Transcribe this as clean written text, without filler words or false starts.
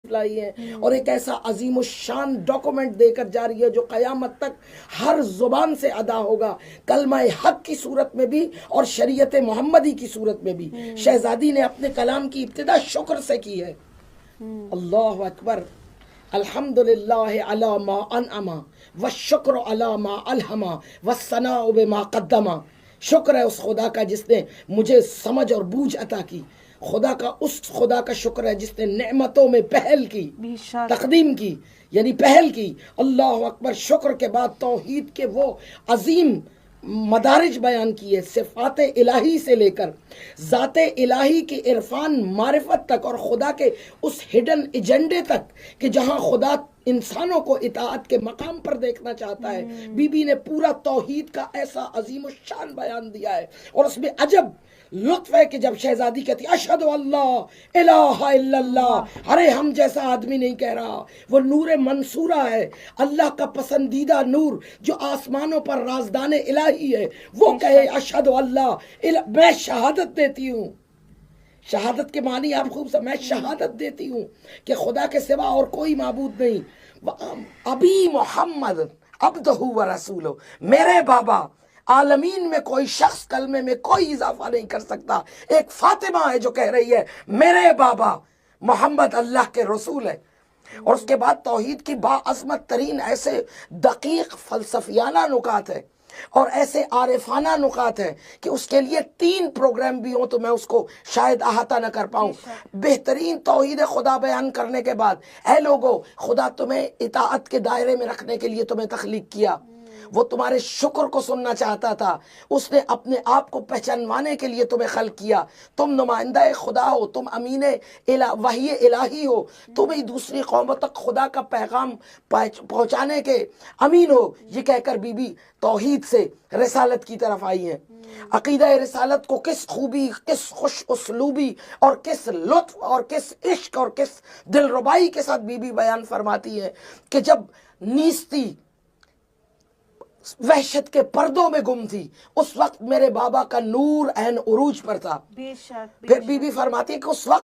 لائی ہیں اور ایک ایسا عظیم الشان ڈاکومنٹ دے کر جا رہی ہے جو قیامت تک ہر زبان سے ادا ہوگا، کلمہ حق کی صورت میں بھی اور شریعت محمدی کی صورت میں بھی۔ شہزادی نے اپنے کلام کی ابتدا شکر سے کی ہے۔ اللہ اکبر، الحمدللہ علی ما انعم والشکر علی ما الہم والثناء بما قدم۔ شکر ہے اس خدا کا جس نے مجھے سمجھ اور بوجھ عطا کی، اس خدا کا شکر ہے جس نے نعمتوں میں پہل کی، تقدیم کی، یعنی پہل کی۔ اللہ اکبر، شکر کے بعد توحید کے وہ عظیم مدارج بیان کیے، صفات الہی سے لے کر ذات الہی کے عرفان معرفت تک اور خدا کے اس ہڈن ایجنڈے تک کہ جہاں خدا انسانوں کو اطاعت کے مقام پر دیکھنا چاہتا ہے۔ بی بی نے پورا توحید کا ایسا عظیم الشان بیان دیا ہے، اور اس میں عجب لطف ہے کہ جب شہزادی کہتی اشہد اللہ الہ الا اللہ، ارے ہم جیسا آدمی نہیں کہہ رہا، وہ نور منصورہ ہے، اللہ کا پسندیدہ نور جو آسمانوں پر رازدان الہی ہے، وہ کہے اشہد اللہ، میں شہادت دیتی ہوں۔ شہادت کے معنی آپ خوب میں شہادت دیتی ہوں کہ خدا کے سوا اور کوئی معبود نہیں۔ ابی محمد عبدہ و رسولہ، میرے بابا، عالمین میں کوئی شخص کلمے میں کوئی اضافہ نہیں کر سکتا، ایک فاطمہ ہے جو کہہ رہی ہے میرے بابا محمد اللہ کے رسول ہے۔ اور اس کے بعد توحید کی باعظمت ترین ایسے دقیق فلسفیانہ نکات ہے اور ایسے عارفانہ نکات ہیں کہ اس کے لیے 3 پروگرام بھی ہوں تو میں اس کو شاید احاطہ نہ کر پاؤں۔ بہترین توحید خدا بیان کرنے کے بعد، اے لوگو، خدا تمہیں اطاعت کے دائرے میں رکھنے کے لیے تمہیں تخلیق کیا، وہ تمہارے شکر کو سننا چاہتا تھا، اس نے اپنے آپ کو پہچانوانے کے لیے تمہیں خلق کیا، تم نمائندہ خدا ہو، تم امین وحی الہی ہو، تم ہی دوسری قوموں تک خدا کا پیغام پہنچانے کے امین ہو۔ یہ کہہ کر بی بی توحید سے رسالت کی طرف آئی ہیں۔ عقیدہ رسالت کو کس خوبی، کس خوش اسلوبی اور کس لطف اور کس عشق اور کس دلربائی کے ساتھ بی بی بیان فرماتی ہے کہ جب نیستی وحشت کے پردوں میں گم تھی، اس وقت میرے بابا کا نور عین عروج پر تھا۔ پھر بی بی فرماتی ہے کہ اس وقت